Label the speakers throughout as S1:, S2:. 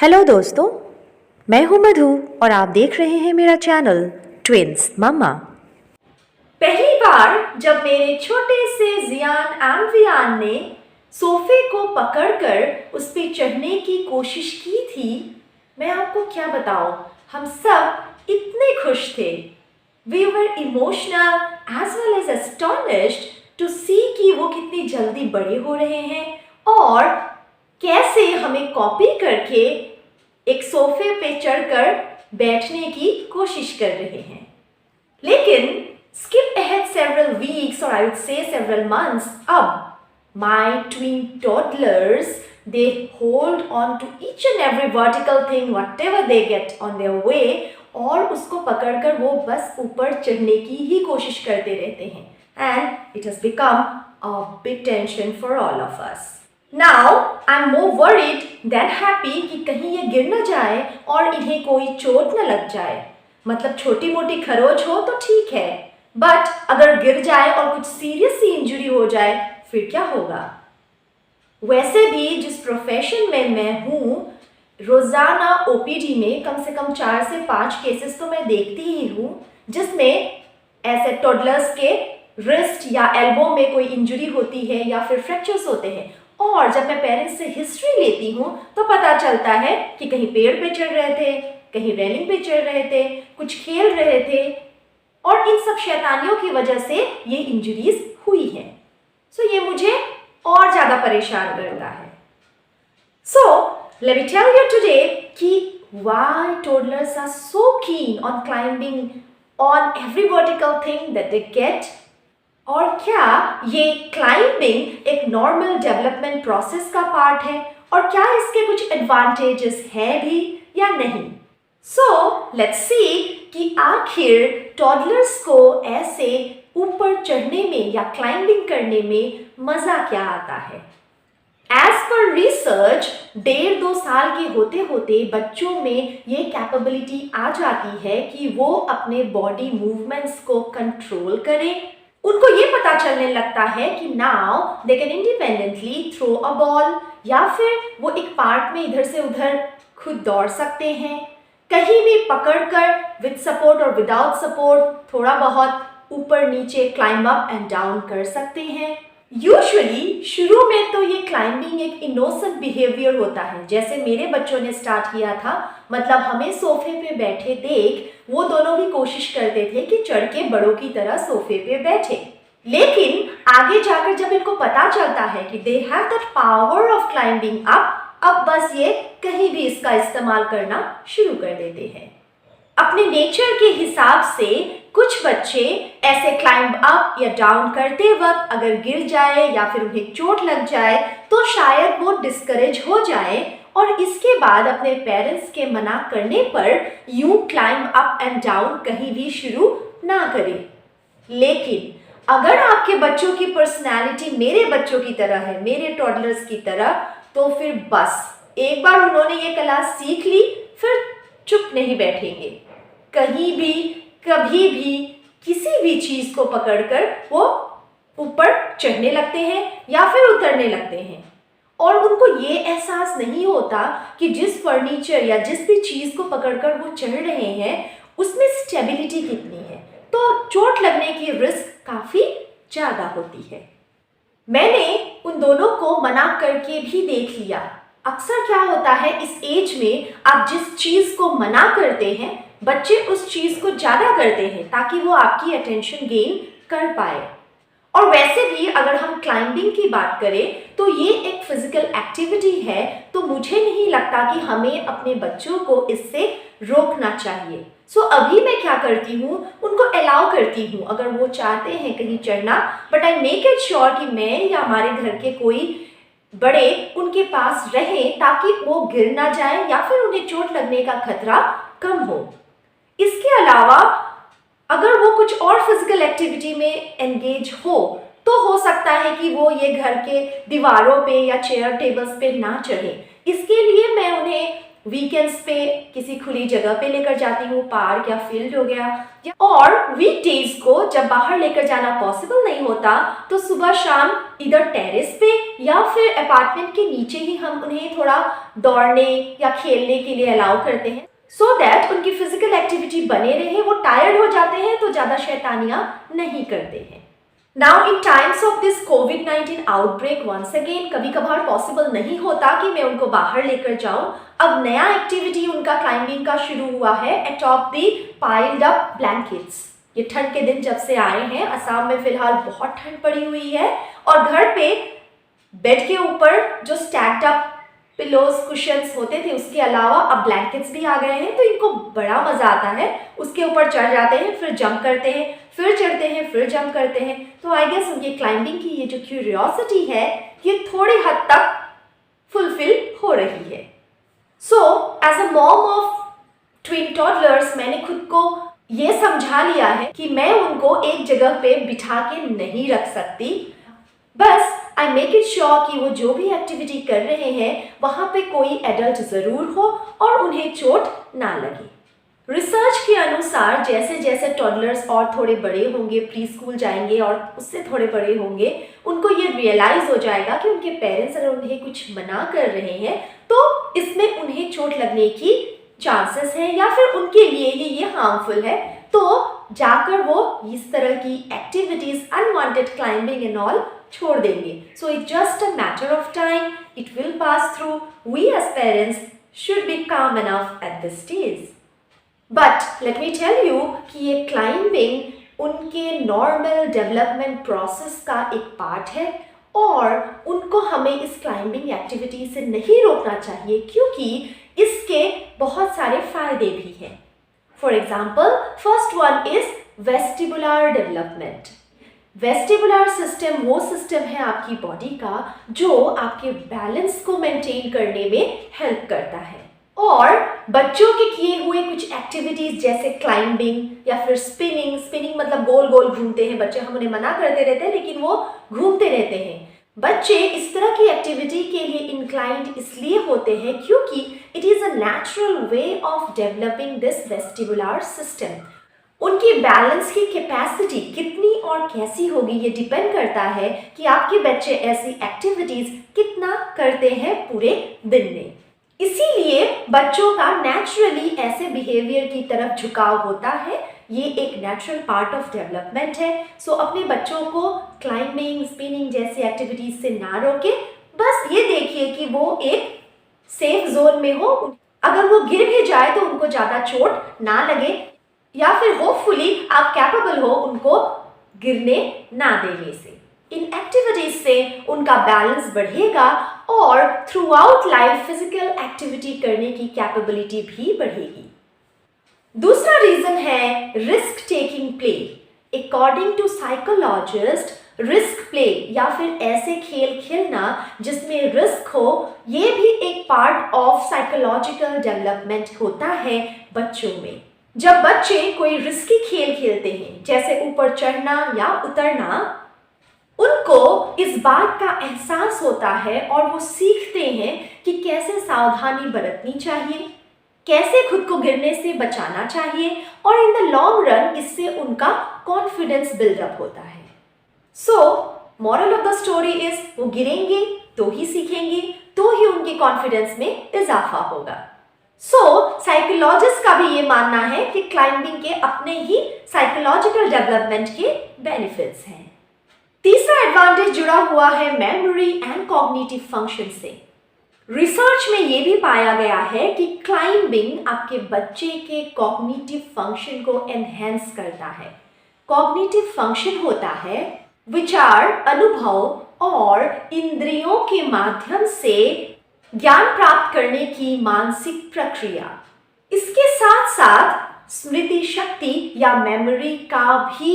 S1: Hello दोस्तों, मैं हूं मधु और आप देख रहे हैं मेरा चैनल ट्विंस मम्मा।
S2: पहली बार जब मेरे छोटे से जियान एंवियान ने सोफे को पकड़कर उस पर चढ़ने की कोशिश की थी, मैं आपको क्या बताऊं, हम सब इतने खुश थे। We were emotional as well as astonished to see कि वो कितनी जल्दी बड़े हो रहे हैं और कैसे हमें कॉपी करके एक सोफे पे चढ़कर बैठने की कोशिश कर रहे हैं। लेकिन skip ahead several weeks, or I would say several months, अब my twin toddlers, they hold on to each and every vertical thing whatever they get on their way, और उसको पकड़कर वो बस ऊपर चढ़ने की ही कोशिश करते रहते हैं। And it has become a big tension for all of us. Now I'm more worried than happy कि कहीं ये गिर न जाए और इन्हें कोई चोट न लग जाए। मतलब छोटी मोटी खरोच हो तो ठीक है, बट अगर गिर जाए और कुछ सीरियस सी इंजरी हो जाए फिर क्या होगा। वैसे भी जिस प्रोफेशन में मैं हूँ, रोजाना ओपीडी में कम से कम 4 से 5 केसेस तो मैं देखती ही हूँ जिसमें ऐसे टोडलर्स के रिस्ट या एल्बो में कोई इंजरी होती है या फिर फ्रैक्चर्स होते हैं। और जब मैं पेरेंट्स से हिस्ट्री लेती हूँ तो पता चलता है कि कहीं पेड़ पे चढ़ रहे थे, कहीं रेलिंग पे चढ़ रहे थे, कुछ खेल रहे थे और इन सब शैतानियों की वजह से ये इंजरीज हुई हैं। सो ये मुझे और ज़्यादा परेशान करता है। So let me tell you today कि why toddlers are so keen on climbing on every vertical thing that they get, और क्या ये क्लाइंबिंग एक नॉर्मल डेवलपमेंट प्रोसेस का पार्ट है और क्या इसके कुछ एडवांटेजेस हैं भी या नहीं। सो लेट्स सी कि आखिर टॉडलर्स को ऐसे ऊपर चढ़ने में या क्लाइंबिंग करने में मज़ा क्या आता है। एज पर रिसर्च 1.5-2 साल के होते होते बच्चों में ये कैपेबिलिटी आ जाती है कि वो अपने बॉडी मूवमेंट्स को कंट्रोल करें। उनको ये पता चलने लगता है कि now they can independently throw a ball, या फिर वो एक पार्क में इधर से उधर खुद दौड़ सकते हैं, कहीं भी पकड़कर विद सपोर्ट और विदाउट सपोर्ट थोड़ा बहुत ऊपर नीचे क्लाइंब अप एंड डाउन कर सकते हैं। यूजुअली शुरू में तो ये क्लाइंबिंग एक इनोसेंट बिहेवियर होता है, जैसे मेरे बच्चों ने स्टार्ट किया था। मतलब हमें सोफे पे बैठे देख वो दोनों भी कोशिश करते थे कि चढ़ के बड़ों की तरह सोफे पे बैठे। लेकिन आगे जाकर जब इनको पता चलता है कि they have that power of climbing up, अब बस ये कहीं भी इसका इस्तेमाल करना शुरू कर देते हैं। अपने नेचर के हिसाब से कुछ बच्चे ऐसे क्लाइंब अप या डाउन करते वक्त अगर गिर जाए या फिर उन्हें चोट लग जाए तो शायद वो डिस्करेज हो जाए और इसके बाद अपने पेरेंट्स के मना करने पर यूं क्लाइंब अप एंड डाउन कहीं भी शुरू ना करें। लेकिन अगर आपके बच्चों की पर्सनैलिटी मेरे बच्चों की तरह है, मेरे टॉडलर्स की तरह, तो फिर बस एक बार उन्होंने ये कला सीख ली फिर चुप नहीं बैठेंगे। कहीं भी कभी भी किसी भी चीज़ को पकड़कर वो ऊपर चढ़ने लगते हैं या फिर उतरने लगते हैं और उनको ये एहसास नहीं होता कि जिस फर्नीचर या जिस भी चीज़ को पकड़कर वो चढ़ रहे हैं उसमें स्टेबिलिटी कितनी है, तो चोट लगने की रिस्क काफ़ी ज़्यादा होती है। मैंने उन दोनों को मना करके भी देख लिया। अक्सर क्या होता है इस एज में, आप जिस चीज़ को मना करते हैं बच्चे उस चीज़ को ज़्यादा करते हैं ताकि वो आपकी अटेंशन गेन कर पाए। और वैसे भी अगर हम क्लाइंबिंग की बात करें तो ये एक फिजिकल एक्टिविटी है, तो मुझे नहीं लगता कि हमें अपने बच्चों को इससे रोकना चाहिए। सो अभी मैं क्या करती हूँ, उनको अलाउ करती हूँ अगर वो चाहते हैं कहीं चढ़ना, but I make it sure कि मैं या हमारे घर के कोई बड़े उनके पास रहें ताकि वो गिर ना जाए या फिर उन्हें चोट लगने का खतरा कम हो। इसके अलावा अगर वो कुछ और फिजिकल एक्टिविटी में एंगेज हो तो हो सकता है कि वो ये घर के दीवारों पे या चेयर टेबल्स पे ना चढ़े। इसके लिए मैं उन्हें वीकेंड्स पे किसी खुली जगह पे लेकर जाती हूँ, पार्क या फील्ड हो गया, और वीकडेज को जब बाहर लेकर जाना पॉसिबल नहीं होता तो सुबह शाम इधर टेरेस पे या फिर अपार्टमेंट के नीचे ही हम उन्हें थोड़ा दौड़ने या खेलने के लिए अलाउ करते हैं, सो दैट उनकी फिजिकल एक्टिविटी बने रहे। वो टायर्ड हो जाते हैं तो ज़्यादा शैतानियाँ नहीं करते हैं। Now in times of this कोविड-19 आउटब्रेक वंस अगेन कभी कभार पॉसिबल नहीं होता कि मैं उनको बाहर लेकर जाऊं। अब नया एक्टिविटी उनका क्लाइंबिंग का शुरू हुआ है अटॉप दी पाइल्ड अप ब्लैंकेट्स। ये ठंड के दिन जब से आए हैं, असम में फिलहाल बहुत ठंड पड़ी हुई है और घर पे बेड के ऊपर जो स्टैक्ड अप पिलोज कुशन्स होते थे उसके अलावा अब ब्लैंकेट्स भी आ गए हैं, तो इनको बड़ा मजा आता है। उसके ऊपर चढ़ जाते हैं, फिर जंप करते हैं, फिर चढ़ते हैं, फिर जंप करते हैं। तो आई गेस उनकी क्लाइंबिंग की ये जो क्यूरियोसिटी है ये थोड़ी हद तक फुलफिल हो रही है। So as a mom of twin toddlers मैंने खुद को ये समझा लिया है कि मैं उनको एक जगह पे बिठा के नहीं रख सकती। बस आई मेक इट श्योर कि वो जो भी एक्टिविटी कर रहे हैं वहाँ पे कोई एडल्ट ज़रूर हो और उन्हें चोट ना लगे। रिसर्च के अनुसार जैसे जैसे टॉडलर्स और थोड़े बड़े होंगे, प्री स्कूल जाएंगे और उससे थोड़े बड़े होंगे, उनको ये रियलाइज़ हो जाएगा कि उनके पेरेंट्स अगर उन्हें कुछ मना कर रहे हैं तो इसमें उन्हें चोट लगने की चांसेस है या फिर उनके लिए ही ये हार्मफुल है। तो जाकर वो इस तरह की activities, unwanted climbing and all छोड़ देंगे। So it's just a matter of time, it will pass through. We as parents should be calm enough at this stage. But let me tell you कि ये climbing उनके normal development process का एक part है और उनको हमें इस क्लाइंबिंग एक्टिविटी से नहीं रोकना चाहिए क्योंकि इसके बहुत सारे फायदे भी हैं। For example, first one is vestibular development. Vestibular system वो सिस्टम है आपकी बॉडी का जो आपके बैलेंस को मेंटेन करने में हेल्प करता है और बच्चों के किए हुए कुछ एक्टिविटीज जैसे क्लाइंबिंग या फिर स्पिनिंग, स्पिनिंग मतलब गोल गोल घूमते हैं बच्चे, हम उन्हें मना करते रहते हैं लेकिन वो घूमते रहते हैं। बच्चे इस तरह की एक्टिविटी के लिए इंक्लाइंड इसलिए होते हैं क्योंकि it is a natural way of developing this vestibular system. उनकी बैलेंस की कैपेसिटी कितनी और कैसी होगी ये डिपेंड करता है कि आपके बच्चे ऐसी एक्टिविटीज कितना करते हैं पूरे दिन में। इसीलिए बच्चों का नेचुरली ऐसे बिहेवियर की तरफ झुकाव होता है। ये एक नेचुरल पार्ट ऑफ डेवलपमेंट है। सो अपने बच्चों को क्लाइंबिंग, स्पिनिंग जैसी एक्टिविटीज से ना रोके, बस ये देखिए कि वो एक सेफ जोन में हो। अगर वो गिर भी जाए तो उनको ज़्यादा चोट ना लगे या फिर होपफुली आप कैपेबल हो उनको गिरने ना देने से। इन एक्टिविटीज से उनका बैलेंस बढ़ेगा और throughout life physical activity करने की कैपेबिलिटी भी बढ़ेगी। दूसरा रीजन है risk taking play. According to psychologist, risk play या फिर ऐसे खेल खेलना जिसमें रिस्क हो, ये भी एक पार्ट ऑफ साइकोलॉजिकल डेवलपमेंट होता है बच्चों में। जब बच्चे कोई रिस्की खेल खेलते हैं जैसे ऊपर चढ़ना या उतरना, उनको इस बात का एहसास होता है और वो सीखते हैं कि कैसे सावधानी बरतनी चाहिए, कैसे खुद को गिरने से बचाना चाहिए और इन द लॉन्ग रन इससे उनका कॉन्फिडेंस बिल्डअप होता है। So moral of the story is वो गिरेंगे तो ही सीखेंगे, तो ही उनके कॉन्फिडेंस में इजाफा होगा। सो साइकोलॉजिस्ट का भी ये मानना है कि क्लाइंबिंग के अपने ही साइकोलॉजिकल डेवलपमेंट के बेनिफिट्स हैं। तीसरा एडवांटेज जुड़ा हुआ है मेमोरी एंड कॉग्निटिव फंक्शन से। रिसर्च में ये भी पाया गया है कि क्लाइंबिंग आपके बच्चे के कॉग्निटिव फंक्शन को एनहेंस करता है। कॉग्निटिव फंक्शन होता है विचार, अनुभव और इंद्रियों के माध्यम से ज्ञान प्राप्त करने की मानसिक प्रक्रिया। इसके साथ साथ स्मृति शक्ति या मेमोरी का भी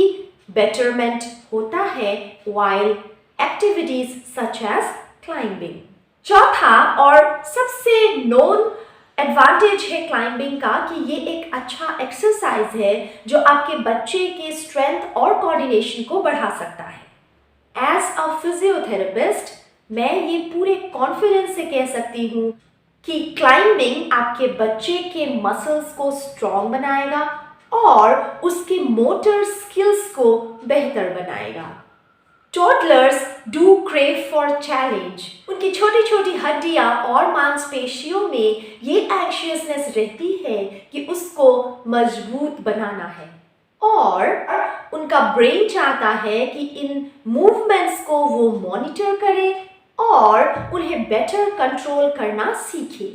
S2: बेटरमेंट होता है while activities such as climbing। चौथा और सबसे नोन एडवांटेज है क्लाइंबिंग का कि ये एक अच्छा एक्सरसाइज है जो आपके बच्चे के स्ट्रेंथ और कोऑर्डिनेशन को बढ़ा सकता है। एज अ फिजियोथेरेपिस्ट मैं ये पूरे कॉन्फिडेंस से कह सकती हूँ कि क्लाइंबिंग आपके बच्चे के मसल्स को स्ट्रॉन्ग बनाएगा और उसके मोटर स्किल्स को बेहतर बनाएगा। Toddlers do crave for challenge. उनकी छोटी छोटी हड्डियां और मांसपेशियों में ये एंशियसनेस रहती है कि उसको मजबूत बनाना है, और उनका ब्रेन चाहता है कि इन मूवमेंट्स को वो मॉनिटर करे और उन्हें बेटर कंट्रोल करना सीखे,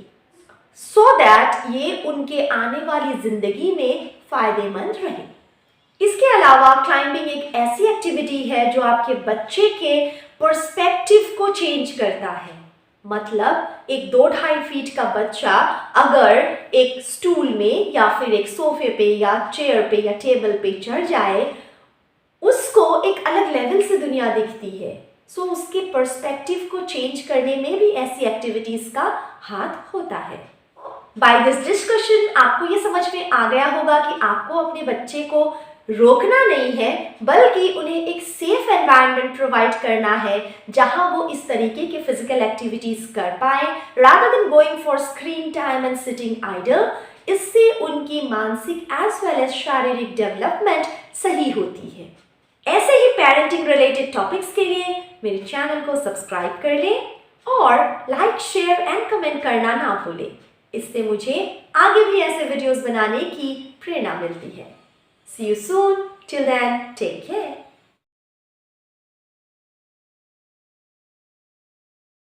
S2: सो दैट ये उनके आने वाली जिंदगी में फायदेमंद रहे। इसके अलावा क्लाइंबिंग एक ऐसी एक्टिविटी है जो आपके बच्चे के पर्सपेक्टिव को चेंज करता है। मतलब एक 2-2.5 फीट का बच्चा अगर एक स्टूल में या फिर एक सोफे पे या चेयर पे या टेबल पे चढ़ जाए, उसको एक अलग लेवल से दुनिया दिखती है। सो उसके पर्सपेक्टिव को चेंज करने में भी ऐसी एक्टिविटीज का हाथ होता है। बाय दिस डिस्कशन आपको ये समझ में आ गया होगा कि आपको अपने बच्चे को रोकना नहीं है, बल्कि उन्हें एक सेफ एनवायरनमेंट प्रोवाइड करना है जहां वो इस तरीके के फिजिकल एक्टिविटीज कर पाए, rather than going for screen time and sitting idle. इससे उनकी मानसिक एज वेल एज शारीरिक डेवलपमेंट सही होती है। ऐसे ही पेरेंटिंग रिलेटेड टॉपिक्स के लिए मेरे चैनल को सब्सक्राइब कर लें और लाइक, शेयर एंड कमेंट करना ना भूलें। इससे मुझे आगे भी ऐसे वीडियोस बनाने की प्रेरणा मिलती है। See you soon. Till then, take care.